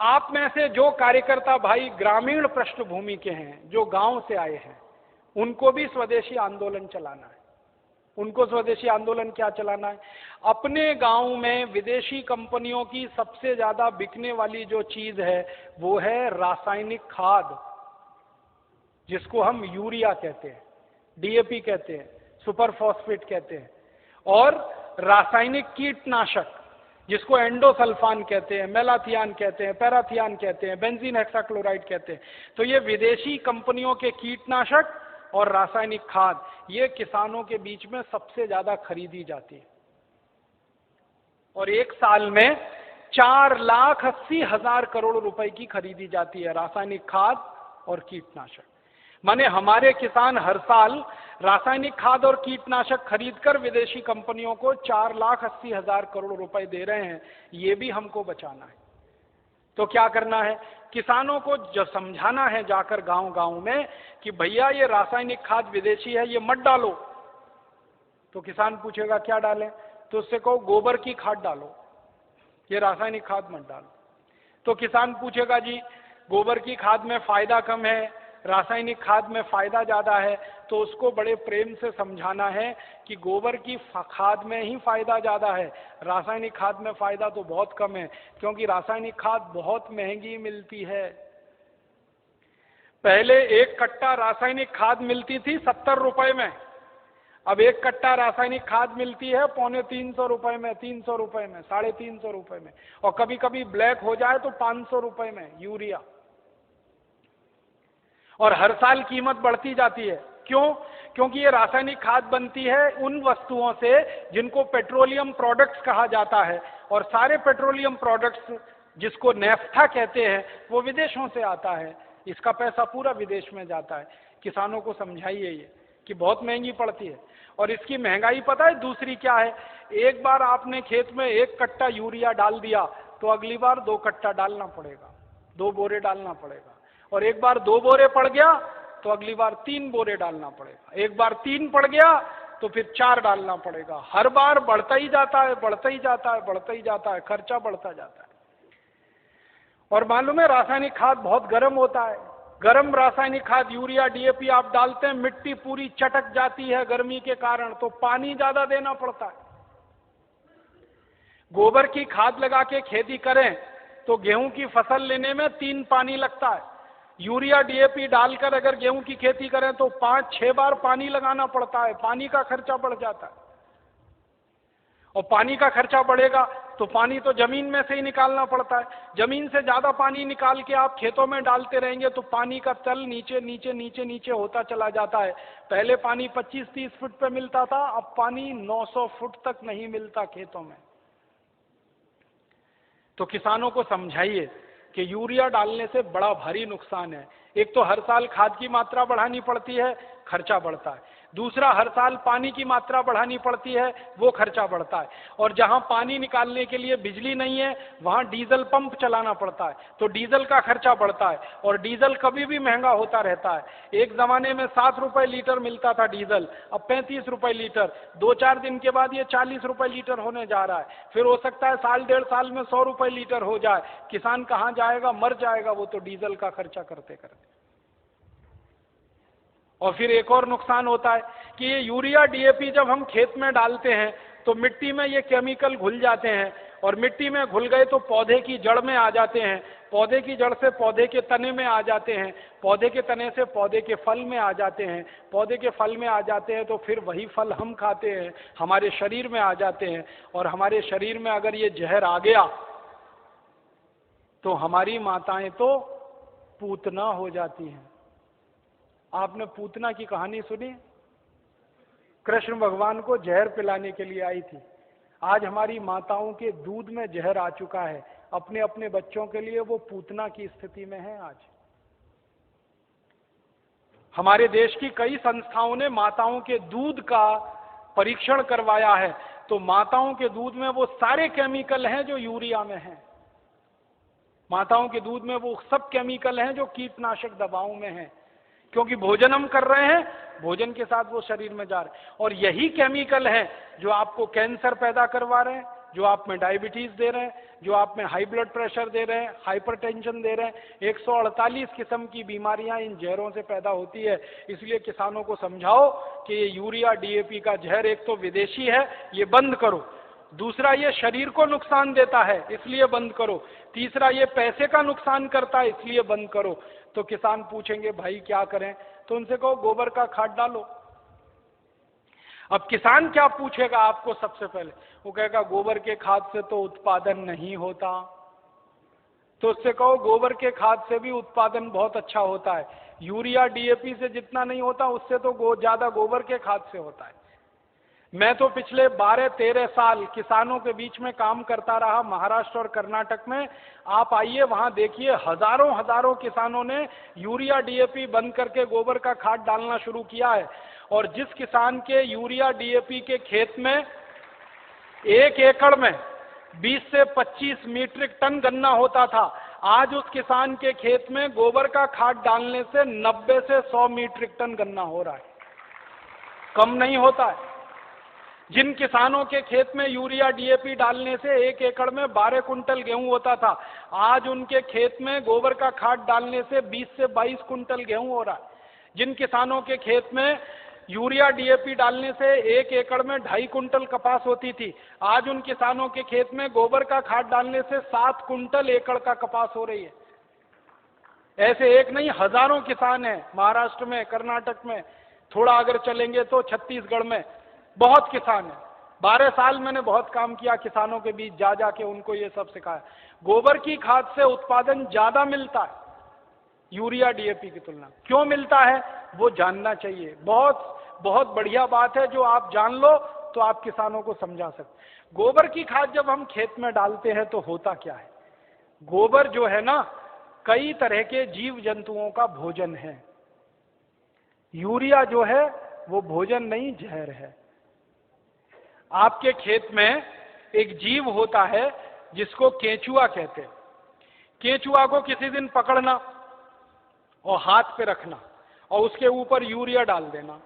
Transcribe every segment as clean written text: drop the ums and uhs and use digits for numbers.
आप में से जो कार्यकर्ता भाई ग्रामीण पृष्ठभूमि के हैं, जो गांव से आए हैं, उनको भी स्वदेशी आंदोलन चलाना है। उनको स्वदेशी आंदोलन क्या चलाना है? अपने गांव में विदेशी कंपनियों की सबसे ज्यादा बिकने वाली जो चीज है वो है रासायनिक खाद, जिसको हम यूरिया कहते हैं, डीएपी कहते हैं, सुपर फॉस्फेट कहते हैं, और रासायनिक कीटनाशक जिसको एंडोसल्फान कहते हैं, मेलाथियान कहते हैं, पैराथियान कहते हैं, बेंजीन हेक्साक्लोराइड कहते हैं। तो ये विदेशी कंपनियों के कीटनाशक और रासायनिक खाद ये किसानों के बीच में सबसे ज्यादा खरीदी जाती है, और एक साल में 4,80,000 करोड़ रुपए की खरीदी जाती है रासायनिक खाद और कीटनाशक। माने हमारे किसान हर साल रासायनिक खाद और कीटनाशक खरीदकर विदेशी कंपनियों को 4,80,000 करोड़ रुपए दे रहे हैं। ये भी हमको बचाना है। तो क्या करना है? किसानों को जो समझाना है जाकर गांव गांव में कि भैया ये रासायनिक खाद विदेशी है, ये मत डालो। तो किसान पूछेगा क्या डालें? तो उससे कहो गोबर की खाद डालो, ये रासायनिक खाद मत डालो। तो किसान पूछेगा जी गोबर की खाद में फायदा कम है, रासायनिक खाद में फायदा ज्यादा है। तो उसको बड़े प्रेम से समझाना है कि गोबर की खाद में ही फायदा ज्यादा है, रासायनिक खाद में फायदा तो बहुत कम है, क्योंकि रासायनिक खाद बहुत महंगी मिलती है। पहले एक कट्टा रासायनिक खाद मिलती थी 70 रुपए में, अब एक कट्टा रासायनिक खाद मिलती है 250 रुपए में, 300 रुपए में, 350 रुपए में, और कभी कभी ब्लैक हो जाए तो 500 रुपए में यूरिया। और हर साल कीमत बढ़ती जाती है। क्यों? क्योंकि ये रासायनिक खाद बनती है उन वस्तुओं से जिनको पेट्रोलियम प्रोडक्ट्स कहा जाता है, और सारे पेट्रोलियम प्रोडक्ट्स जिसको नेफ्था कहते हैं वो विदेशों से आता है। इसका पैसा पूरा विदेश में जाता है। किसानों को समझाइए ये कि बहुत महंगी पड़ती है। और इसकी महंगाई पता है दूसरी क्या है? एक बार आपने खेत में 1 कट्टा यूरिया डाल दिया तो अगली बार 2 कट्टा डालना पड़ेगा, 2 बोरे डालना पड़ेगा। और एक बार 2 बोरे पड़ गया तो अगली बार 3 बोरे डालना पड़ेगा। एक बार 3 पड़ गया तो फिर 4 डालना पड़ेगा। हर बार बढ़ता ही जाता है, बढ़ता ही जाता है, बढ़ता ही जाता है, खर्चा बढ़ता जाता है। और मालूम है रासायनिक खाद बहुत गर्म होता है। गर्म रासायनिक खाद यूरिया डीएपी आप डालते हैं, मिट्टी पूरी चटक जाती है गर्मी के कारण, तो पानी ज्यादा देना पड़ता है। गोबर की खाद लगा के खेती करें तो गेहूं की फसल लेने में 3 पानी लगता है। यूरिया डीएपी डालकर अगर गेहूं की खेती करें तो 5-6 बार पानी लगाना पड़ता है। पानी का खर्चा बढ़ जाता है, और पानी का खर्चा बढ़ेगा तो पानी तो जमीन में से ही निकालना पड़ता है। जमीन से ज्यादा पानी निकाल के आप खेतों में डालते रहेंगे तो पानी का तल नीचे नीचे नीचे नीचे होता चला जाता है। पहले पानी 25-30 फुट पे मिलता था, अब पानी 900 फुट तक नहीं मिलता खेतों में। तो किसानों को समझाइए कि यूरिया डालने से बड़ा भारी नुकसान है। एक तो हर साल खाद की मात्रा बढ़ानी पड़ती है, खर्चा बढ़ता है। दूसरा, हर साल पानी की मात्रा बढ़ानी पड़ती है, वो खर्चा बढ़ता है। और जहां पानी निकालने के लिए बिजली नहीं है वहां डीजल पंप चलाना पड़ता है, तो डीजल का खर्चा बढ़ता है। और डीजल कभी भी महंगा होता रहता है। एक जमाने में 7 रुपए लीटर मिलता था डीजल, अब 35 रुपए लीटर। 2-4 दिन के बाद ये 40 रुपए लीटर होने जा रहा है। फिर हो सकता है 1.5 साल में 100 रुपए लीटर हो जाए। किसान कहां जाएगा? मर जाएगा वो तो डीजल का खर्चा करते करते। और फिर एक और नुकसान होता है कि ये यूरिया डीएपी जब हम खेत में डालते हैं तो मिट्टी में ये केमिकल घुल जाते हैं, और मिट्टी में घुल गए तो पौधे की जड़ में आ जाते हैं, पौधे की जड़ से पौधे के तने में आ जाते हैं, पौधे के तने से पौधे के फल में आ जाते हैं, पौधे के फल में आ जाते हैं तो फिर वही फल हम खाते हैं, हमारे शरीर में आ जाते हैं। और हमारे शरीर में अगर ये जहर आ गया तो हमारी माताएं तो पूतना हो जाती हैं। आपने पूतना की कहानी सुनी? कृष्ण भगवान को जहर पिलाने के लिए आई थी। आज हमारी माताओं के दूध में जहर आ चुका है, अपने अपने बच्चों के लिए वो पूतना की स्थिति में है। आज हमारे देश की कई संस्थाओं ने माताओं के दूध का परीक्षण करवाया है, तो माताओं के दूध में वो सारे केमिकल हैं जो यूरिया में हैं। माताओं के दूध में वो सब केमिकल हैं जो कीटनाशक दवाओं में हैं, क्योंकि भोजन हम कर रहे हैं, भोजन के साथ वो शरीर में जा रहे हैं। और यही केमिकल हैं जो आपको कैंसर पैदा करवा रहे हैं, जो आप में डायबिटीज दे रहे हैं, जो आप में हाई ब्लड प्रेशर दे रहे हैं, हाइपरटेंशन दे रहे हैं। 148 किस्म की बीमारियां इन जहरों से पैदा होती है। इसलिए किसानों को समझाओ कि ये यूरिया डीएपी का जहर एक तो विदेशी है, ये बंद करो। दूसरा, ये शरीर को नुकसान देता है, इसलिए बंद करो। तीसरा, ये पैसे का नुकसान करता है, इसलिए बंद करो। तो किसान पूछेंगे भाई क्या करें? तो उनसे कहो गोबर का खाद डालो। अब किसान क्या पूछेगा आपको? सबसे पहले वो कहेगा गोबर के खाद से तो उत्पादन नहीं होता। तो उससे कहो गोबर के खाद से भी उत्पादन बहुत अच्छा होता है। यूरिया डीएपी से जितना नहीं होता उससे तो ज्यादा गोबर के खाद से होता है। मैं तो पिछले 12-13 साल किसानों के बीच में काम करता रहा, महाराष्ट्र और कर्नाटक में। आप आइए वहां देखिए, हजारों हजारों किसानों ने यूरिया डीएपी बंद करके गोबर का खाद डालना शुरू किया है। और जिस किसान के यूरिया डीएपी के खेत में 1 एकड़ में 20 से 25 मीट्रिक टन गन्ना होता था, आज उस किसान के खेत में गोबर का खाद डालने से 90 से 100 मीट्रिक टन गन्ना हो रहा है, कम नहीं होता है। जिन किसानों के खेत में यूरिया डीएपी डालने से 1 एकड़ में 12 कुंटल गेहूं होता था, आज उनके खेत में गोबर का खाद डालने से 20 से 22 कुंटल गेहूं हो रहा है। जिन किसानों के खेत में यूरिया डीएपी डालने से 1 एकड़ में 2.5 कुंटल कपास होती थी, आज उन किसानों के खेत में गोबर का खाद डालने से 7 कुंटल एकड़ का कपास हो रही है। ऐसे एक नहीं, हजारों किसान हैं महाराष्ट्र में, कर्नाटक में, थोड़ा अगर चलेंगे तो छत्तीसगढ़ में बहुत किसान है। 12 साल मैंने बहुत काम किया किसानों के बीच, जा जाके उनको ये सब सिखाया। गोबर की खाद से उत्पादन ज्यादा मिलता है यूरिया डीएपी की तुलना। क्यों मिलता है वो जानना चाहिए। बहुत बहुत बढ़िया बात है, जो आप जान लो तो आप किसानों को समझा सकते। गोबर की खाद जब हम खेत में डालते हैं तो होता क्या है? गोबर जो है ना, कई तरह के जीव जंतुओं का भोजन है। यूरिया जो है वो भोजन नहीं, जहर है। आपके खेत में एक जीव होता है जिसको केंचुआ कहते हैं। केंचुआ को किसी दिन पकड़ना और हाथ पे रखना और उसके ऊपर यूरिया डाल देना।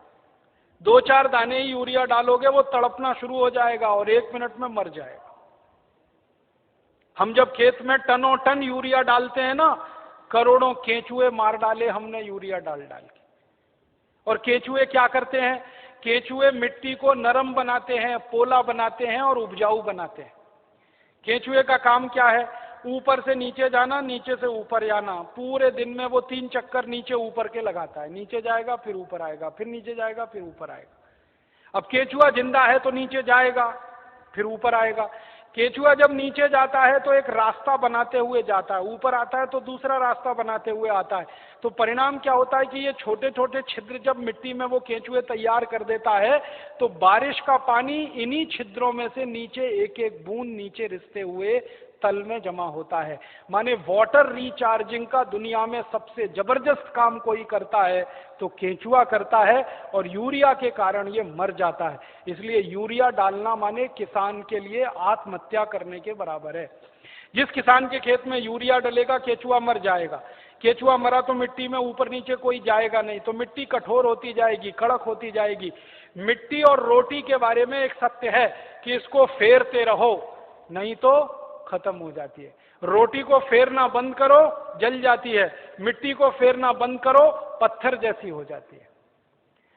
2-4 दाने ही यूरिया डालोगे, वो तड़पना शुरू हो जाएगा और 1 मिनट में मर जाएगा। हम जब खेत में टनों टन यूरिया डालते हैं ना, करोड़ों केंचुए मार डाले हमने यूरिया डाल डाल के। और केंचुए क्या करते हैं? केंचुए मिट्टी को नरम बनाते हैं, पोला बनाते हैं और उपजाऊ बनाते हैं। केंचुए का काम क्या है? ऊपर से नीचे जाना, नीचे से ऊपर जाना। पूरे दिन में वो 3 चक्कर नीचे ऊपर के लगाता है। नीचे जाएगा फिर ऊपर आएगा, फिर नीचे जाएगा फिर ऊपर आएगा। अब केंचुआ जिंदा है तो नीचे जाएगा फिर ऊपर आएगा। केंचुआ जब नीचे जाता है तो एक रास्ता बनाते हुए जाता है, ऊपर आता है तो दूसरा रास्ता बनाते हुए आता है। तो परिणाम क्या होता है कि ये छोटे छोटे छिद्र जब मिट्टी में वो केंचुए तैयार कर देता है, तो बारिश का पानी इन्हीं छिद्रों में से नीचे एक एक बूंद नीचे रिसते हुए तल में जमा होता है। माने वाटर रिचार्जिंग का दुनिया में सबसे जबरदस्त काम कोई करता है तो केंचुआ करता है, और यूरिया के कारण ये मर जाता है। इसलिए यूरिया डालना माने किसान के लिए आत्महत्या करने के बराबर है। जिस किसान के खेत में यूरिया डलेगा केंचुआ मर जाएगा। केंचुआ मरा तो मिट्टी में ऊपर नीचे कोई जाएगा नहीं, तो मिट्टी कठोर होती जाएगी, कड़क होती जाएगी। मिट्टी और रोटी के बारे में एक सत्य है कि इसको फेरते रहो, नहीं तो खत्म हो जाती है। रोटी को फेरना बंद करो, जल जाती है। मिट्टी को फेरना बंद करो, पत्थर जैसी हो जाती है।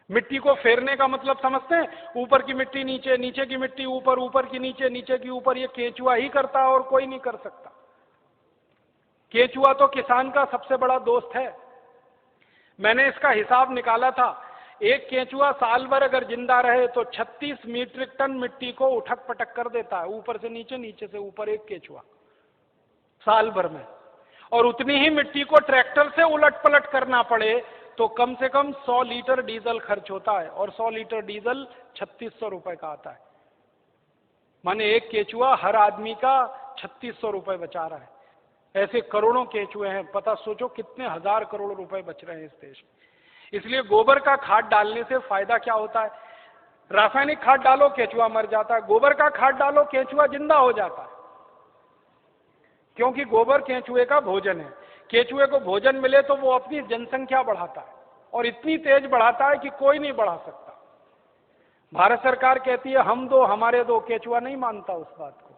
मिट्टी को फेरने का मतलब समझते हैं? ऊपर की मिट्टी नीचे, नीचे की मिट्टी ऊपर, ऊपर की नीचे, नीचे की ऊपर। ये केंचुआ ही करता है और कोई नहीं कर सकता। केंचुआ तो किसान का सबसे बड़ा दोस्त है। मैंने इसका हिसाब निकाला था, एक केंचुआ साल भर अगर जिंदा रहे तो 36 मीट्रिक टन मिट्टी को उठक पटक कर देता है, ऊपर से नीचे, नीचे से ऊपर, एक केंचुआ साल भर में। और उतनी ही मिट्टी को ट्रैक्टर से उलट पलट करना पड़े तो कम से कम 100 लीटर डीजल खर्च होता है, और 100 लीटर डीजल 3600 रुपए का आता है। माने एक केंचुआ हर आदमी का 3600 रुपए बचा रहा है। ऐसे करोड़ों केंचुए हैं, पता सोचो कितने हजार करोड़ रुपए बच रहे हैं इस देश में। इसलिए गोबर का खाद डालने से फायदा क्या होता है? रासायनिक खाद डालो केंचुआ मर जाता है, गोबर का खाद डालो केंचुआ जिंदा हो जाता है। क्योंकि गोबर केंचुए का भोजन है। केंचुए को भोजन मिले तो वो अपनी जनसंख्या बढ़ाता है, और इतनी तेज बढ़ाता है कि कोई नहीं बढ़ा सकता। भारत सरकार कहती है हम दो हमारे दो, केंचुआ नहीं मानता उस बात को।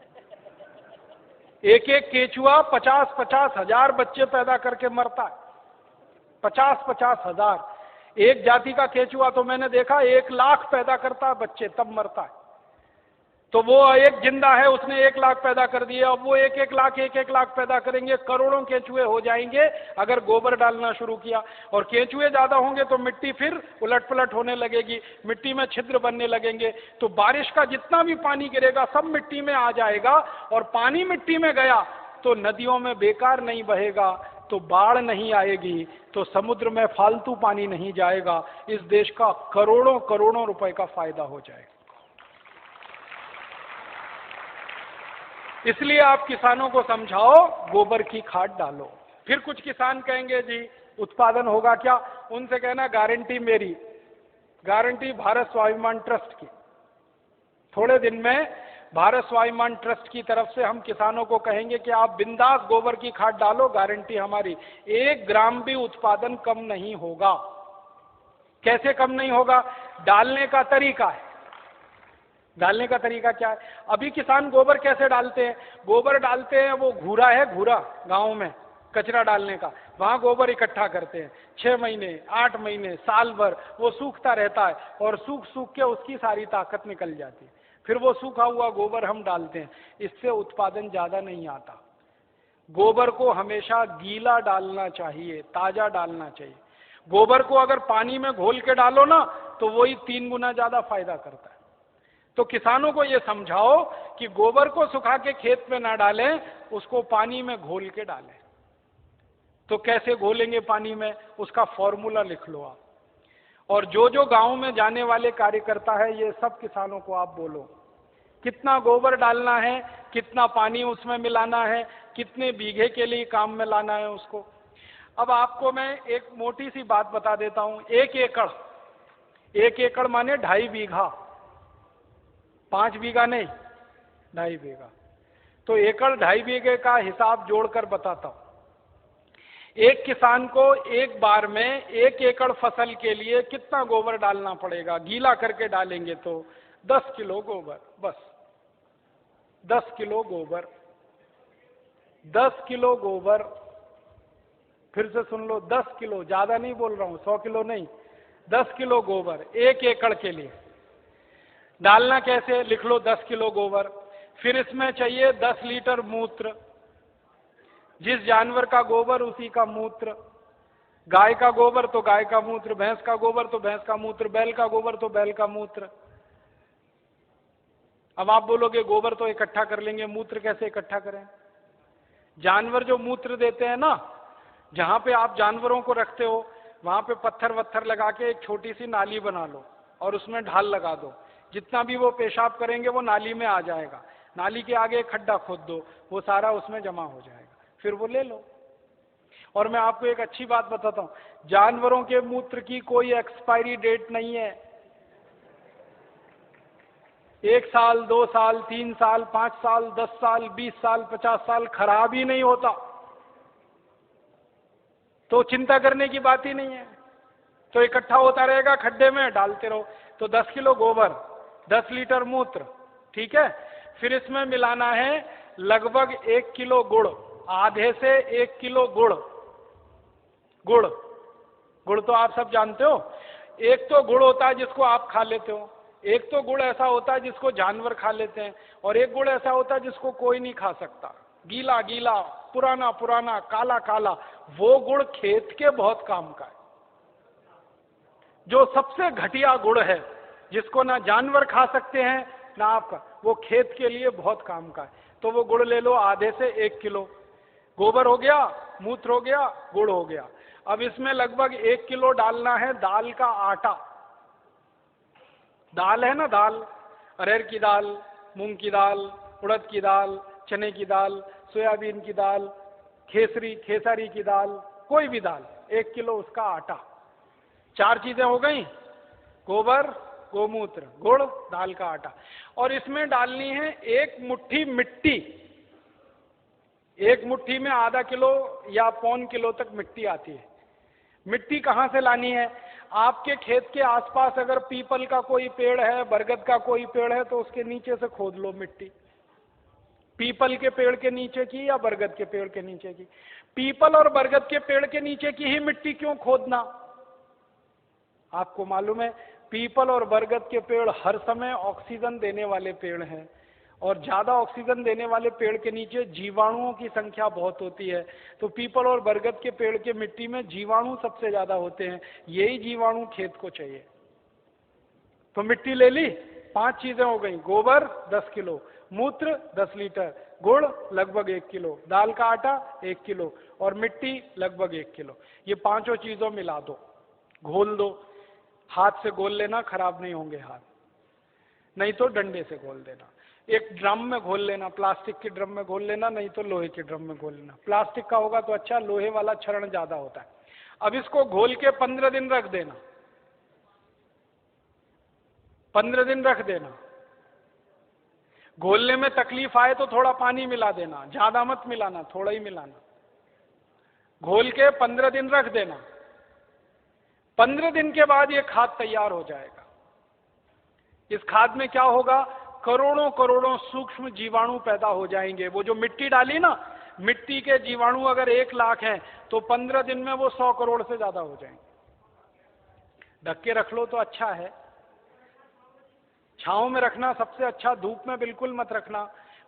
एक एक केचुआ 50-50 हजार बच्चे पैदा करके मरता है। 50-50 हजार। एक जाति का केचुआ तो मैंने देखा 1 लाख पैदा करता है बच्चे, तब मरता है। तो वो एक जिंदा है, उसने 1 लाख पैदा कर दिए, अब वो 1-1 लाख पैदा करेंगे, करोड़ों केचुए हो जाएंगे अगर गोबर डालना शुरू किया। और केचुए ज्यादा होंगे तो मिट्टी फिर उलट पलट होने लगेगी, मिट्टी में छिद्र बनने लगेंगे, तो बारिश का जितना भी पानी गिरेगा सब मिट्टी में आ जाएगा। और पानी मिट्टी में गया तो नदियों में बेकार नहीं बहेगा, तो बाढ़ नहीं आएगी, तो समुद्र में फालतू पानी नहीं जाएगा। इस देश का करोड़ों करोड़ों रुपए का फायदा हो जाएगा। इसलिए आप किसानों को समझाओ गोबर की खाद डालो। फिर कुछ किसान कहेंगे जी उत्पादन होगा क्या? उनसे कहना गारंटी मेरी, गारंटी भारत स्वाभिमान ट्रस्ट की। थोड़े दिन में भारत स्वाभिमान ट्रस्ट की तरफ से हम किसानों को कहेंगे कि आप बिंदास गोबर की खाद डालो, गारंटी हमारी, 1 ग्राम भी उत्पादन कम नहीं होगा। कैसे कम नहीं होगा? डालने का तरीका है। डालने का तरीका क्या है? अभी किसान गोबर कैसे डालते हैं? गोबर डालते हैं, वो घूरा है, घूरा गांव में कचरा डालने का, वहां गोबर इकट्ठा करते हैं। 6 महीने, 8 महीने, साल भर वो सूखता रहता है और सूख सूख के उसकी सारी ताकत निकल जाती है। फिर वो सूखा हुआ गोबर हम डालते हैं, इससे उत्पादन ज्यादा नहीं आता। गोबर को हमेशा गीला डालना चाहिए, ताजा डालना चाहिए। गोबर को अगर पानी में घोल के डालो ना तो वही 3 गुना ज्यादा फायदा करता है। तो किसानों को ये समझाओ कि गोबर को सुखा के खेत में ना डालें, उसको पानी में घोल के डालें। तो कैसे घोलेंगे पानी में, उसका फॉर्मूला लिख लो आप। और जो जो गांव में जाने वाले कार्यकर्ता है, ये सब किसानों को आप बोलो कितना गोबर डालना है, कितना पानी उसमें मिलाना है, कितने बीघे के लिए काम में लाना है उसको। अब आपको मैं एक मोटी सी बात बता देता हूं। 1 एकड़, 1 एकड़ माने 2.5 बीघा, 5 बीघा नहीं, 2.5 बीघा। तो एकड़ 2.5 बीघे का हिसाब जोड़कर बताता हूं। एक किसान को एक बार में 1 एकड़ फसल के लिए कितना गोबर डालना पड़ेगा? गीला करके डालेंगे तो 10 किलो गोबर, बस 10 किलो गोबर, 10 किलो गोबर। फिर से सुन लो, 10 किलो, ज्यादा नहीं बोल रहा हूं, 100 किलो नहीं, 10 किलो गोबर 1 एकड़ के लिए। डालना कैसे? लिख लो 10 किलो गोबर। फिर इसमें चाहिए 10 लीटर मूत्र, जिस जानवर का गोबर उसी का मूत्र। गाय का गोबर तो गाय का मूत्र, भैंस का गोबर तो भैंस का मूत्र, बैल का गोबर तो बैल का मूत्र। अब आप बोलोगे गोबर तो इकट्ठा कर लेंगे, मूत्र कैसे इकट्ठा करें? जानवर जो मूत्र देते हैं ना, जहां पे आप जानवरों को रखते हो वहां पे पत्थर वत्थर लगा के एक छोटी सी नाली बना लो और उसमें ढाल लगा दो। जितना भी वो पेशाब करेंगे वो नाली में आ जाएगा। नाली के आगे एक खड्डा खोद दो, वो सारा उसमें जमा हो जाएगा, फिर वो ले लो। और मैं आपको एक अच्छी बात बताता हूं, जानवरों के मूत्र की कोई एक्सपायरी डेट नहीं है। 1 साल, 2 साल, 3 साल, 5 साल, 10 साल, 20 साल, 50 साल खराब ही नहीं होता। तो चिंता करने की बात ही नहीं है। तो इकट्ठा होता रहेगा, खड्डे में डालते रहो। तो 10 किलो गोबर, 10 लीटर मूत्र, ठीक है। फिर इसमें मिलाना है लगभग 1 किलो गुड़, आधे से 1 किलो गुड़। गुड़, गुड़ तो आप सब जानते हो। एक तो गुड़ होता है जिसको आप खा लेते हो, एक तो गुड़ ऐसा होता है जिसको जानवर खा लेते हैं, और एक गुड़ ऐसा होता है जिसको कोई नहीं खा सकता, गीला गीला, पुराना पुराना, काला काला। वो गुड़ खेत के बहुत काम का है। जो सबसे घटिया गुड़ है, जिसको ना जानवर खा सकते हैं ना आपका, वो खेत के लिए बहुत काम का है। तो वो गुड़ ले लो, आधे से 1 किलो। गोबर हो गया, मूत्र हो गया, गुड़ हो गया। अब इसमें लगभग 1 किलो डालना है दाल का आटा। दाल है ना, दाल, अरहर की दाल, मूंग की दाल, उड़द की दाल, चने की दाल, सोयाबीन की दाल, खेसारी की दाल, कोई भी दाल, 1 किलो उसका आटा। 4 चीजें हो गई, गोबर, गोमूत्र, गुड़, दाल का आटा। और इसमें डालनी है 1 मुट्ठी मिट्टी। 1 मुट्ठी में आधा किलो या 1.25 किलो तक मिट्टी आती है। मिट्टी कहां से लानी है? आपके खेत के आसपास अगर पीपल का कोई पेड़ है, बरगद का कोई पेड़ है, तो उसके नीचे से खोद लो मिट्टी। पीपल के पेड़ के नीचे की या बरगद के पेड़ के नीचे की? पीपल और बरगद के पेड़ के नीचे की ही मिट्टी क्यों खोदना? आपको मालूम है पीपल और बरगद के पेड़ हर समय ऑक्सीजन देने वाले पेड़ हैं, और ज्यादा ऑक्सीजन देने वाले पेड़ के नीचे जीवाणुओं की संख्या बहुत होती है। तो पीपल और बरगद के पेड़ के मिट्टी में जीवाणु सबसे ज्यादा होते हैं, यही जीवाणु खेत को चाहिए। तो मिट्टी ले ली, 5 चीजें हो गई, गोबर 10 किलो, मूत्र 10 लीटर, गुड़ लगभग 1 किलो, दाल का आटा 1 किलो और मिट्टी लगभग 1 किलो। ये पांचों चीजों मिला दो, घोल दो। हाथ से घोल लेना, खराब नहीं होंगे हाथ, नहीं तो डंडे से घोल देना। एक ड्रम में घोल लेना, प्लास्टिक के ड्रम में घोल लेना, नहीं तो लोहे के ड्रम में घोल लेना। प्लास्टिक का होगा तो अच्छा, लोहे वाला क्षरण ज्यादा होता है। अब इसको घोल के 15 दिन रख देना, 15 दिन रख देना। घोलने में तकलीफ आए तो थोड़ा पानी मिला देना, ज्यादा मत मिलाना, थोड़ा ही मिलाना। घोल के 15 दिन रख देना। 15 दिन के बाद ये खाद तैयार हो जाएगा। इस खाद में क्या होगा, करोड़ों करोड़ों सूक्ष्म जीवाणु पैदा हो जाएंगे। वो जो मिट्टी डाली ना, मिट्टी के जीवाणु अगर 1 लाख हैं तो 15 दिन में वो 100 करोड़ से ज्यादा हो जाएंगे। ढक के रख लो तो अच्छा है, छांव में रखना सबसे अच्छा, धूप में बिल्कुल मत रखना,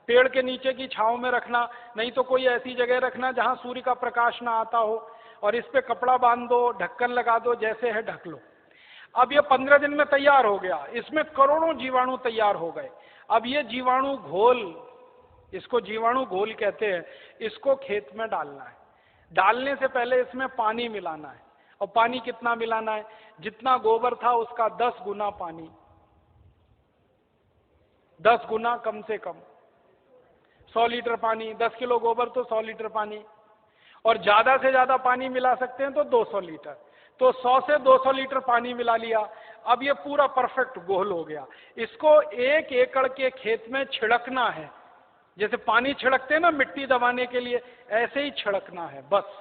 पेड़ के नीचे की छांव में रखना, नहीं तो कोई ऐसी जगह रखना जहां सूर्य का प्रकाश ना आता हो, और इस पे कपड़ा बांध दो, ढक्कन लगा दो, जैसे है ढक लो। अब ये 15 दिन में तैयार हो गया, इसमें करोड़ों जीवाणु तैयार हो गए। अब ये जीवाणु घोल, इसको जीवाणु घोल कहते हैं, इसको खेत में डालना है। डालने से पहले इसमें पानी मिलाना है, और पानी कितना मिलाना है, जितना गोबर था उसका 10 गुना पानी, 10 गुना कम से कम। 100 लीटर पानी, 10 किलो गोबर तो 100 लीटर पानी, और ज्यादा से ज्यादा पानी मिला सकते हैं तो 200 लीटर। तो 100 से 200 लीटर पानी मिला लिया। अब ये पूरा परफेक्ट घोल हो गया। इसको 1 एकड़ के खेत में छिड़कना है, जैसे पानी छिड़कते हैं ना मिट्टी दबाने के लिए, ऐसे ही छिड़कना है बस।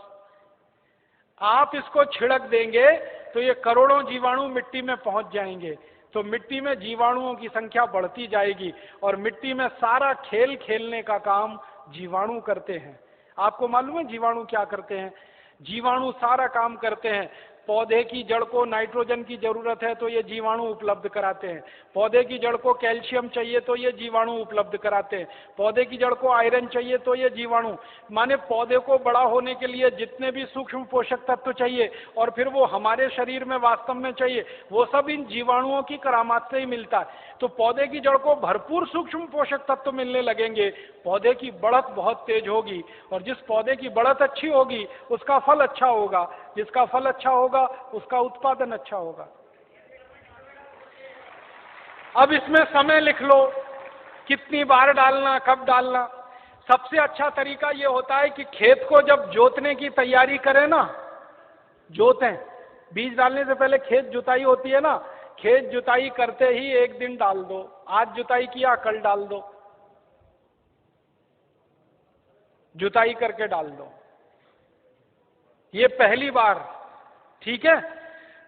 आप इसको छिड़क देंगे तो ये करोड़ों जीवाणु मिट्टी में पहुंच जाएंगे, तो मिट्टी में जीवाणुओं की संख्या बढ़ती जाएगी, और मिट्टी में सारा खेल खेलने का काम जीवाणु करते हैं। आपको मालूम है जीवाणु क्या करते हैं? जीवाणु सारा काम करते हैं। पौधे की जड़ को नाइट्रोजन की जरूरत है तो ये जीवाणु उपलब्ध कराते हैं। पौधे की जड़ को कैल्शियम चाहिए तो ये जीवाणु उपलब्ध कराते हैं। पौधे की जड़ को आयरन चाहिए तो ये जीवाणु, माने पौधे को बड़ा होने के लिए जितने भी सूक्ष्म पोषक तत्व चाहिए और फिर वो हमारे शरीर में वास्तव में चाहिए, वो सब इन जीवाणुओं की करामात से ही मिलता है। तो पौधे की जड़ को भरपूर सूक्ष्म पोषक तत्व मिलने लगेंगे, पौधे की बढ़त बहुत तेज होगी, और जिस पौधे की बढ़त अच्छी होगी उसका फल अच्छा होगा, जिसका फल अच्छा होगा उसका उत्पादन अच्छा होगा। अब इसमें समय लिख लो, कितनी बार डालना, कब डालना। सबसे अच्छा तरीका यह होता है कि खेत को जब जोतने की तैयारी करें ना, जोतें, बीज डालने से पहले खेत जुताई होती है ना, खेत जुताई करते ही 1 दिन डाल दो। आज जुताई किया, कल डाल दो, जुताई करके डाल दो, ये पहली बार, ठीक है।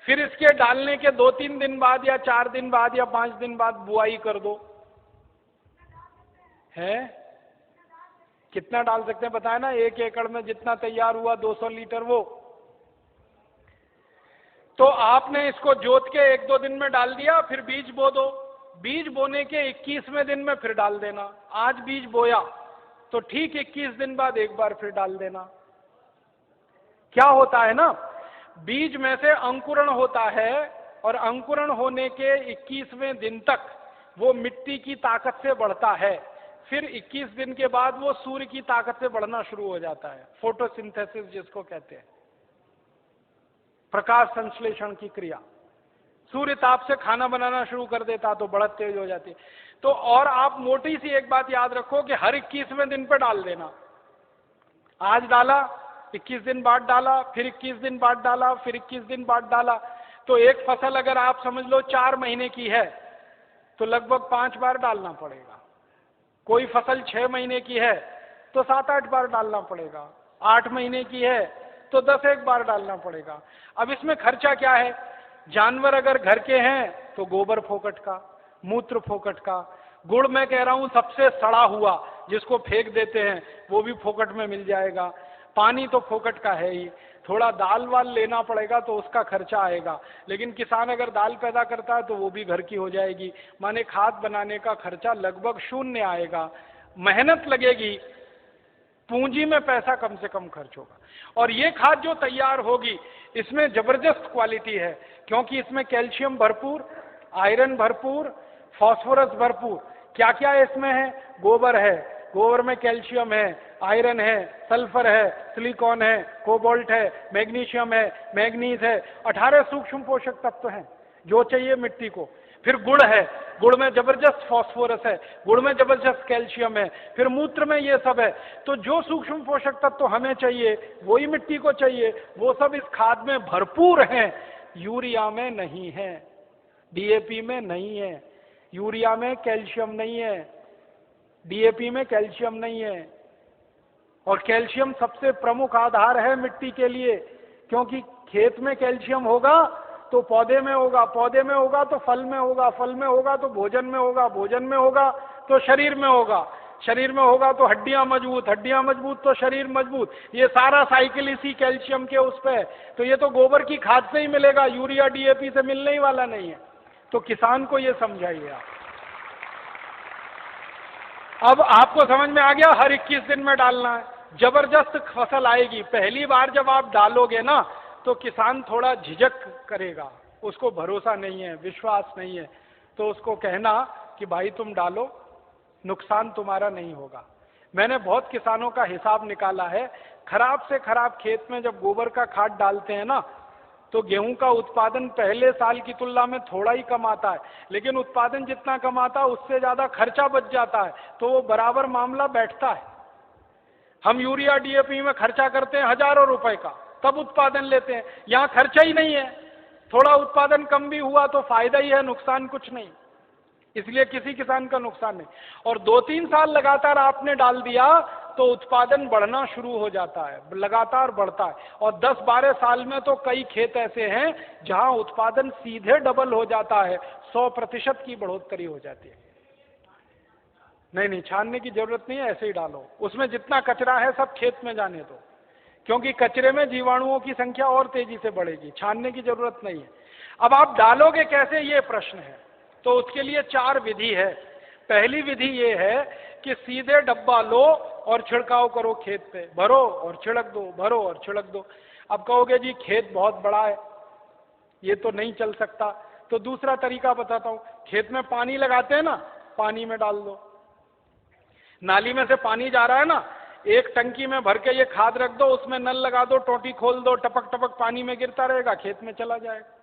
फिर इसके डालने के 2-3 दिन बाद या 4 दिन बाद या 5 दिन बाद बुआई कर दो। है कितना डाल सकते हैं बताए ना? 1 एकड़ में जितना तैयार हुआ 200 लीटर वो, तो आपने इसको जोत के 1-2 दिन में डाल दिया, फिर बीज बो दो। बीज बोने के 21वें दिन में फिर डाल देना। आज बीज बोया तो ठीक 21 दिन बाद एक बार फिर डाल देना। क्या होता है ना, बीज में से अंकुरण होता है, और अंकुरण होने के 21वें दिन तक वो मिट्टी की ताकत से बढ़ता है। फिर 21 दिन के बाद वो सूर्य की ताकत से बढ़ना शुरू हो जाता है, फोटोसिंथेसिस जिसको कहते हैं, प्रकाश संश्लेषण की क्रिया। सूर्य ताप से खाना बनाना शुरू कर देता तो बढ़त तेज हो जाती। तो और आप मोटी सी एक बात याद रखो कि हर 21वें दिन पे डाल देना। आज डाला, 21 दिन बाद डाला, फिर 21 दिन बाद डाला, फिर 21 दिन बाद डाला। तो एक फसल अगर आप समझ लो 4 महीने की है तो लगभग 5 बार डालना पड़ेगा। कोई फसल 6 महीने की है तो 7-8 बार डालना पड़ेगा। 8 महीने की है तो 10-1 बार डालना पड़ेगा। अब इसमें खर्चा क्या है? जानवर अगर घर के हैं तो गोबर फोकट का, मूत्र फोकट का, गुड़ मैं कह रहा हूं सबसे सड़ा हुआ, जिसको फेंक देते हैं, वो भी फोकट में मिल जाएगा। पानी तो फोकट का है ही, थोड़ा दाल वाल लेना पड़ेगा तो उसका खर्चा आएगा, लेकिन किसान अगर दाल पैदा करता है तो वो भी घर की हो जाएगी। माने खाद बनाने का खर्चा लगभग शून्य आएगा, मेहनत लगेगी, पूंजी में पैसा कम से कम खर्च होगा। और ये खाद जो तैयार होगी इसमें जबरदस्त क्वालिटी है, क्योंकि इसमें कैल्शियम भरपूर, आयरन भरपूर, फास्फोरस भरपूर। क्या क्या इसमें है? गोबर है, गोबर में कैल्शियम है, आयरन है, सल्फर है, सिलिकॉन है, कोबाल्ट है, मैग्नीशियम है, मैग्नीज है, 18 सूक्ष्म पोषक तत्व हैं जो चाहिए मिट्टी को। फिर गुड़ है, गुड़ में जबरदस्त फास्फोरस है, गुड़ में जबरदस्त कैल्शियम है, फिर मूत्र में ये सब है। तो जो सूक्ष्म पोषक तत्व हमें चाहिए वही मिट्टी को चाहिए, वो सब इस खाद में भरपूर हैं। यूरिया में नहीं है, डीएपी में नहीं है, यूरिया में कैल्शियम नहीं है, डीएपी में कैल्शियम नहीं है। और कैल्शियम सबसे प्रमुख आधार है मिट्टी के लिए, क्योंकि खेत में कैल्शियम होगा तो पौधे में होगा, पौधे में होगा तो फल में होगा, फल में होगा तो भोजन में होगा, भोजन में होगा तो शरीर में होगा, शरीर में होगा तो हड्डियां मजबूत, हड्डियां मजबूत तो शरीर मजबूत। ये सारा साइकिल इसी कैल्शियम के उस पे है। तो ये तो गोबर की खाद से ही मिलेगा, यूरिया डीएपी से मिलने ही वाला नहीं है। तो किसान को ये समझाइए आप। अब आपको समझ में आ गया, हर 21 दिन में डालना है, जबरदस्त फसल आएगी। पहली बार जब आप डालोगे ना तो किसान थोड़ा झिझक करेगा, उसको भरोसा नहीं है, विश्वास नहीं है, तो उसको कहना कि भाई तुम डालो, नुकसान तुम्हारा नहीं होगा। मैंने बहुत किसानों का हिसाब निकाला है, खराब से खराब खेत में जब गोबर का खाद डालते हैं ना तो गेहूं का उत्पादन पहले साल की तुलना में थोड़ा ही कम आता है, लेकिन उत्पादन जितना कम आता है उससे ज्यादा खर्चा बच जाता है, तो वो बराबर मामला बैठता है। हम यूरिया डीएपी में खर्चा करते हैं हजारों रुपए का, तब उत्पादन लेते हैं। यहां खर्चा ही नहीं है, थोड़ा उत्पादन कम भी हुआ तो फायदा ही है, नुकसान कुछ नहीं, इसलिए किसी किसान का नुकसान नहीं। और 2-3 साल लगातार आपने डाल दिया तो उत्पादन बढ़ना शुरू हो जाता है, लगातार बढ़ता है। और 10-12 साल में तो कई खेत ऐसे हैं जहां उत्पादन सीधे डबल हो जाता है, 100% की बढ़ोतरी हो जाती है। नहीं, छानने की जरूरत नहीं है, ऐसे ही डालो, उसमें जितना कचरा है सब खेत में जाने दो, क्योंकि कचरे में जीवाणुओं की संख्या और तेजी से बढ़ेगी, छानने की जरूरत नहीं है। अब आप डालोगे कैसे, ये प्रश्न है। तो उसके लिए 4 विधि है। पहली विधि ये है कि सीधे डब्बा लो और छिड़काव करो, खेत पे भरो और छिड़क दो, भरो और छिड़क दो। अब कहोगे जी खेत बहुत बड़ा है, ये तो नहीं चल सकता, तो दूसरा तरीका बताता हूं। खेत में पानी लगाते हैं ना, पानी में डाल दो, नाली में से पानी जा रहा है ना, एक टंकी में भर के ये खाद रख दो, उसमें नल लगा दो, टोटी खोल दो, टपक टपक पानी में गिरता रहेगा, खेत में चला जाएगा।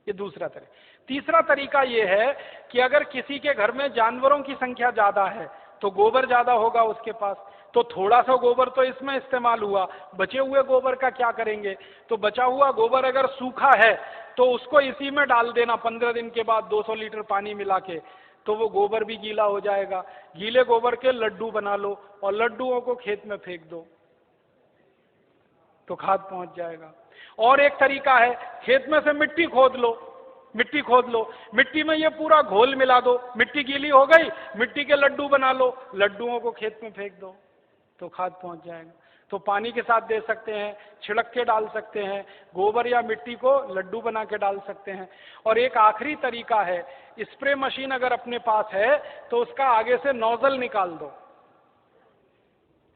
ये दूसरा तरीका। तीसरा तरीका ये है कि अगर किसी के घर में जानवरों की संख्या ज्यादा है तो गोबर ज्यादा होगा उसके पास, तो थोड़ा सा गोबर तो इसमें इस्तेमाल हुआ, बचे हुए गोबर का क्या करेंगे? तो बचा हुआ गोबर अगर सूखा है तो उसको इसी में डाल देना 15 दिन के बाद 200 लीटर पानी मिला के, तो वो गोबर भी गीला हो जाएगा। गीले गोबर के लड्डू बना लो और लड्डुओं को खेत में फेंक दो, तो खाद पहुंच जाएगा। और एक तरीका है, खेत में से मिट्टी खोद लो, मिट्टी खोद लो, मिट्टी में ये पूरा घोल मिला दो, मिट्टी गीली हो गई, मिट्टी के लड्डू बना लो, लड्डुओं को खेत में फेंक दो, तो खाद पहुंच जाएगा। तो पानी के साथ दे सकते हैं, छिड़क के डाल सकते हैं, गोबर या मिट्टी को लड्डू बना के डाल सकते हैं। और एक आखिरी तरीका है, स्प्रे मशीन अगर अपने पास है तो उसका आगे से नोजल निकाल दो,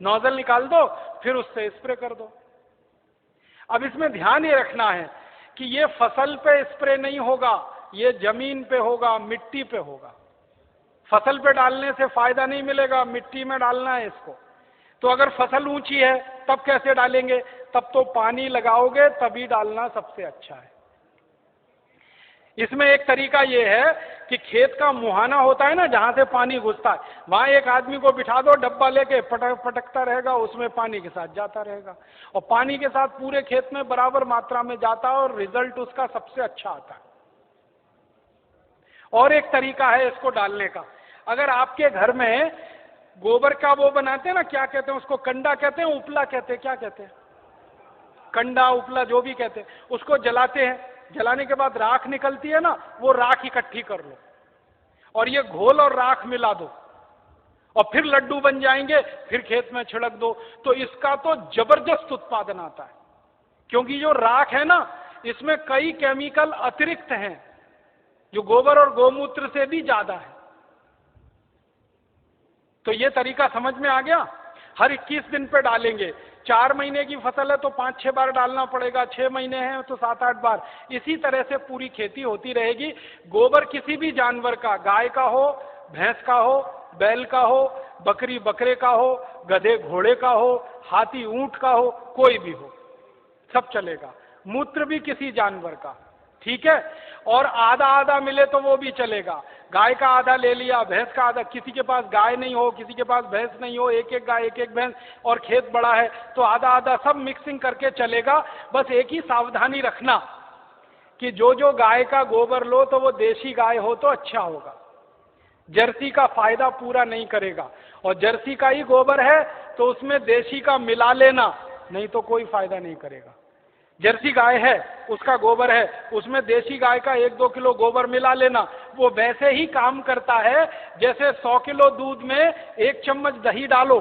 नोजल निकाल दो, फिर उससे स्प्रे कर दो। अब इसमें ध्यान ये रखना है कि ये फसल पे स्प्रे नहीं होगा, ये जमीन पे होगा, मिट्टी पे होगा। फसल पे डालने से फायदा नहीं मिलेगा, मिट्टी में डालना है इसको। तो अगर फसल ऊंची है तब कैसे डालेंगे? तब तो पानी लगाओगे तभी डालना सबसे अच्छा है। इसमें एक तरीका यह है कि खेत का मुहाना होता है ना, जहां से पानी घुसता है, वहां एक आदमी को बिठा दो, डब्बा लेके पटकता रहेगा, उसमें पानी के साथ जाता रहेगा, और पानी के साथ पूरे खेत में बराबर मात्रा में जाता है और रिजल्ट उसका सबसे अच्छा आता है। और एक तरीका है इसको डालने का, अगर आपके घर में गोबर का वो बनाते हैं ना, क्या कहते हैं उसको, कंडा कहते हैं, उपला कहते हैं, क्या कहते हैं, कंडा उपला जो भी कहते हैं, उसको जलाते हैं, जलाने के बाद राख निकलती है ना, वो राख इकट्ठी कर लो और ये घोल और राख मिला दो और फिर लड्डू बन जाएंगे, फिर खेत में छिड़क दो, तो इसका तो जबरदस्त उत्पादन आता है। क्योंकि जो राख है ना, इसमें कई केमिकल अतिरिक्त हैं जो गोबर और गोमूत्र से भी ज्यादा है। तो ये तरीका समझ में आ गया। हर 21 दिन पे डालेंगे। 4 महीने की फसल है तो 5-6 बार डालना पड़ेगा, 6 महीने हैं तो 7-8 बार। इसी तरह से पूरी खेती होती रहेगी। गोबर किसी भी जानवर का, गाय का हो, भैंस का हो, बैल का हो, बकरी बकरे का हो, गधे घोड़े का हो, हाथी ऊंट का हो, कोई भी हो, सब चलेगा। मूत्र भी किसी जानवर का, ठीक है। और आधा आधा मिले तो वो भी चलेगा। गाय का आधा ले लिया, भैंस का आधा, किसी के पास गाय नहीं हो, किसी के पास भैंस नहीं हो, एक एक गाय एक एक भैंस, और खेत बड़ा है तो आधा आधा, सब मिक्सिंग करके चलेगा। बस एक ही सावधानी रखना कि जो जो गाय का गोबर लो तो वो देशी गाय हो तो अच्छा होगा। जर्सी का फायदा पूरा नहीं करेगा, और जर्सी का ही गोबर है तो उसमें देशी का मिला लेना, नहीं तो कोई फायदा नहीं करेगा। जर्सी गाय है, उसका गोबर है, उसमें देशी गाय का 1-2 किलो गोबर मिला लेना, वो वैसे ही काम करता है जैसे 100 किलो दूध में 1 चम्मच दही डालो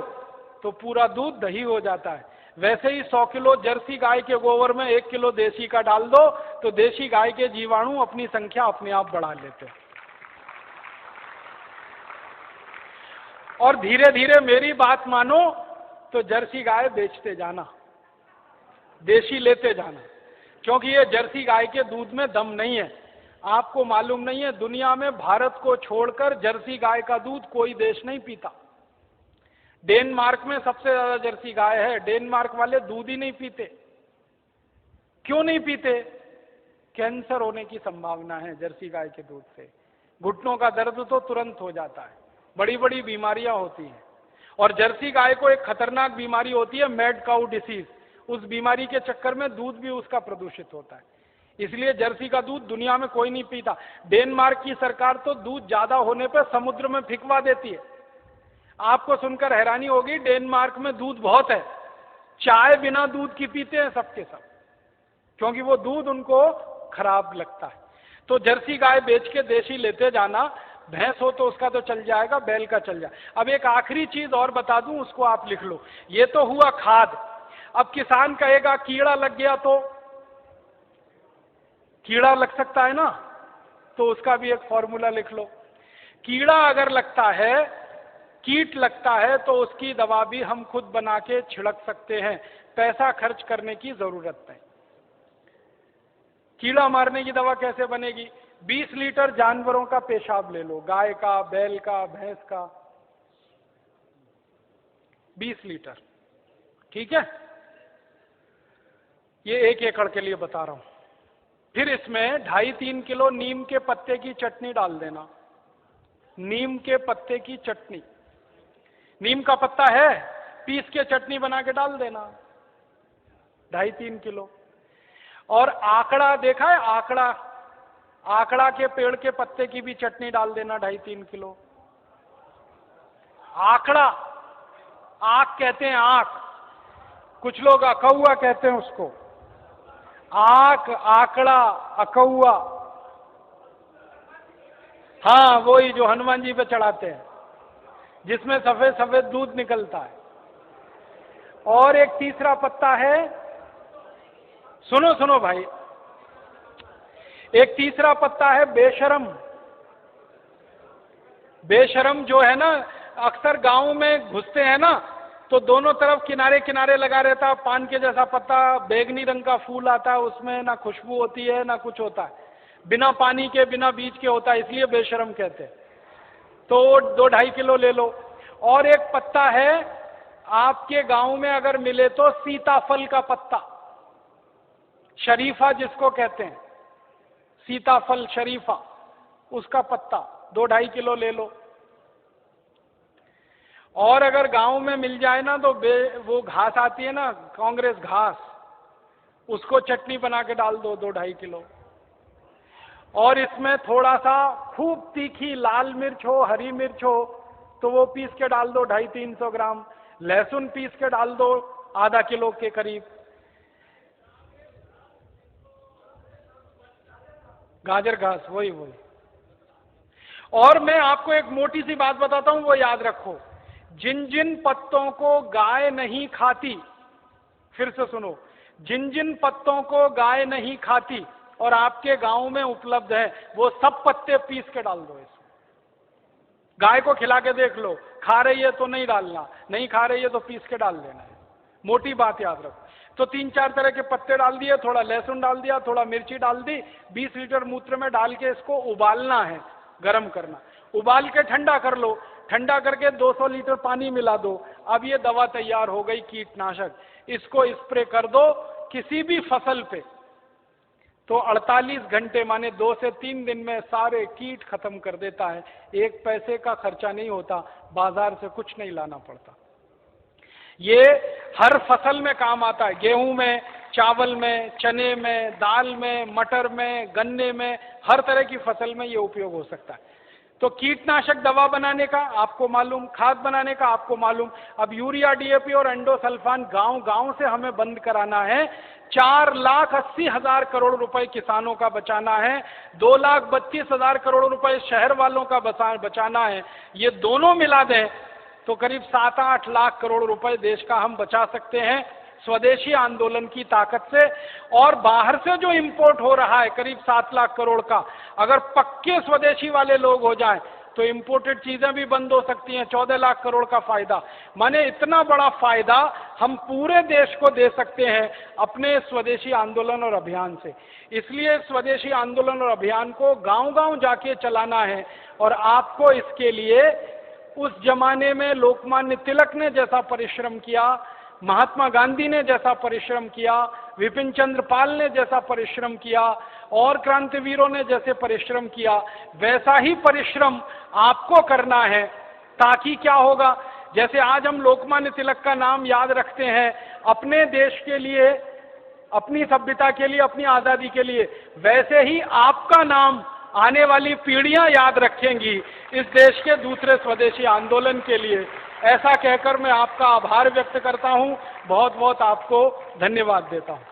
तो पूरा दूध दही हो जाता है। वैसे ही 100 किलो जर्सी गाय के गोबर में 1 किलो देशी का डाल दो तो देशी गाय के जीवाणु अपनी संख्या अपने आप बढ़ा लेते हैं। और धीरे धीरे मेरी बात मानो तो जर्सी गाय बेचते जाना, देशी लेते जाना, क्योंकि ये जर्सी गाय के दूध में दम नहीं है। आपको मालूम नहीं है, दुनिया में भारत को छोड़कर जर्सी गाय का दूध कोई देश नहीं पीता। डेनमार्क में सबसे ज्यादा जर्सी गाय है। डेनमार्क वाले दूध ही नहीं पीते। क्यों नहीं पीते? कैंसर होने की संभावना है जर्सी गाय के दूध से। घुटनों का दर्द तो तुरंत हो जाता है, बड़ी बड़ी बीमारियां होती हैं। और जर्सी गाय को एक खतरनाक बीमारी होती है, मैड काउ डिसीज। उस बीमारी के चक्कर में दूध भी उसका प्रदूषित होता है, इसलिए जर्सी का दूध दुनिया में कोई नहीं पीता। डेनमार्क की सरकार तो दूध ज्यादा होने पर समुद्र में फिकवा देती है। आपको सुनकर हैरानी होगी, डेनमार्क में दूध बहुत है, चाय बिना दूध की पीते हैं सबके सब, क्योंकि वो दूध उनको खराब लगता है। तो जर्सी गाय बेच के देशी लेते जाना। भैंस हो तो उसका तो चल जाएगा, बैल का चल जाए। अब एक आखिरी चीज और बता दूं, उसको आप लिख लो। ये तो हुआ खाद। अब किसान कहेगा कीड़ा लग गया, तो कीड़ा लग सकता है ना, तो उसका भी एक फॉर्मूला लिख लो। कीड़ा अगर लगता है, कीट लगता है, तो उसकी दवा भी हम खुद बना के छिड़क सकते हैं, पैसा खर्च करने की जरूरत नहीं। कीड़ा मारने की दवा कैसे बनेगी? 20 लीटर जानवरों का पेशाब ले लो, गाय का, बैल का, भैंस का, 20 लीटर, ठीक है। ये 1 एकड़ के लिए बता रहा हूं। फिर इसमें 2.5-3 किलो नीम के पत्ते की चटनी डाल देना। नीम के पत्ते की चटनी, नीम का पत्ता है, पीस के चटनी बना के डाल देना, 2.5-3 किलो। और आकड़ा देखा है? आकड़ा, आकड़ा के पेड़ के पत्ते की भी चटनी डाल देना, 2.5-3 किलो। आकड़ा, आक कहते हैं, आक, कुछ लोग अकौआ कहते हैं उसको। आक, आकड़ा, अकौआ, हाँ वही जो हनुमान जी पे चढ़ाते हैं, जिसमें सफेद सफेद दूध निकलता है। और एक तीसरा पत्ता है, सुनो सुनो भाई, एक तीसरा पत्ता है बेशरम। बेशरम जो है ना, अक्सर गांव में घुसते हैं ना, तो दोनों तरफ किनारे किनारे लगा रहता है, पान के जैसा पत्ता, बैगनी रंग का फूल आता है, उसमें ना खुशबू होती है ना कुछ होता है, बिना पानी के बिना बीज के होता है, इसलिए बेशरम कहते हैं। तो 2-2.5 किलो ले लो। और एक पत्ता है, आपके गांव में अगर मिले तो सीताफल का पत्ता, शरीफा जिसको कहते हैं, सीताफल शरीफा, उसका पत्ता 2-2.5 किलो ले लो। और अगर गांव में मिल जाए ना तो वो घास आती है ना, कांग्रेस घास, उसको चटनी बना के डाल दो, 2-2.5 किलो। और इसमें थोड़ा सा खूब तीखी लाल मिर्च हो, हरी मिर्च हो, तो वो पीस के डाल दो, 250-300 ग्राम। लहसुन पीस के डाल दो, आधा किलो के करीब। गाजर घास, वही वही। और मैं आपको एक मोटी सी बात बताता हूं, वो याद रखो, जिन जिन पत्तों को गाय नहीं खाती, फिर से सुनो, जिन जिन पत्तों को गाय नहीं खाती और आपके गांव में उपलब्ध है, वो सब पत्ते पीस के डाल दो इसमें। गाय को खिला के देख लो, खा रही है तो नहीं डालना, नहीं खा रही है तो पीस के डाल देना है। मोटी बात याद रखो। तो 3-4 तरह के पत्ते डाल दिए, थोड़ा लहसुन डाल दिया, थोड़ा मिर्ची डाल दी, 20 लीटर मूत्र में डाल के इसको उबालना है, गर्म करना, उबाल के ठंडा कर लो, ठंडा करके 200 लीटर पानी मिला दो। अब ये दवा तैयार हो गई, कीटनाशक। इसको स्प्रे कर दो किसी भी फसल पे, तो 48 घंटे माने 2 से 3 दिन में सारे कीट खत्म कर देता है। 1 पैसे का खर्चा नहीं होता, बाजार से कुछ नहीं लाना पड़ता। ये हर फसल में काम आता है, गेहूं में, चावल में, चने में, दाल में, मटर में, गन्ने में, हर तरह की फसल में ये उपयोग हो सकता है। तो कीटनाशक दवा बनाने का आपको मालूम, खाद बनाने का आपको मालूम। अब यूरिया, डीएपी और एंडोसल्फान गांव गांव से हमें बंद कराना है। 4,80,000 करोड़ रुपए किसानों का बचाना है, 2,32,000 करोड़ रुपए शहर वालों का बचाना है। ये दोनों मिला दें तो करीब 7-8 लाख करोड़ रुपए देश का हम बचा सकते हैं स्वदेशी आंदोलन की ताकत से। और बाहर से जो इंपोर्ट हो रहा है करीब 7 लाख करोड़ का, अगर पक्के स्वदेशी वाले लोग हो जाएं तो इंपोर्टेड चीजें भी बंद हो सकती हैं। 14 लाख करोड़ का फायदा, माने इतना बड़ा फायदा हम पूरे देश को दे सकते हैं अपने स्वदेशी आंदोलन और अभियान से। इसलिए स्वदेशी आंदोलन और अभियान को गांव-गांव जाके चलाना है। और आपको इसके लिए उस जमाने में लोकमान्य तिलक ने जैसा परिश्रम किया, महात्मा गांधी ने जैसा परिश्रम किया, विपिन चंद्र पाल ने जैसा परिश्रम किया और क्रांतिवीरों ने जैसे परिश्रम किया, वैसा ही परिश्रम आपको करना है। ताकि क्या होगा, जैसे आज हम लोकमान्य तिलक का नाम याद रखते हैं अपने देश के लिए, अपनी सभ्यता के लिए, अपनी आजादी के लिए, वैसे ही आपका नाम आने वाली पीढ़ियां याद रखेंगी इस देश के दूसरे स्वदेशी आंदोलन के लिए। ऐसा कहकर मैं आपका आभार व्यक्त करता हूं, बहुत बहुत आपको धन्यवाद देता हूं।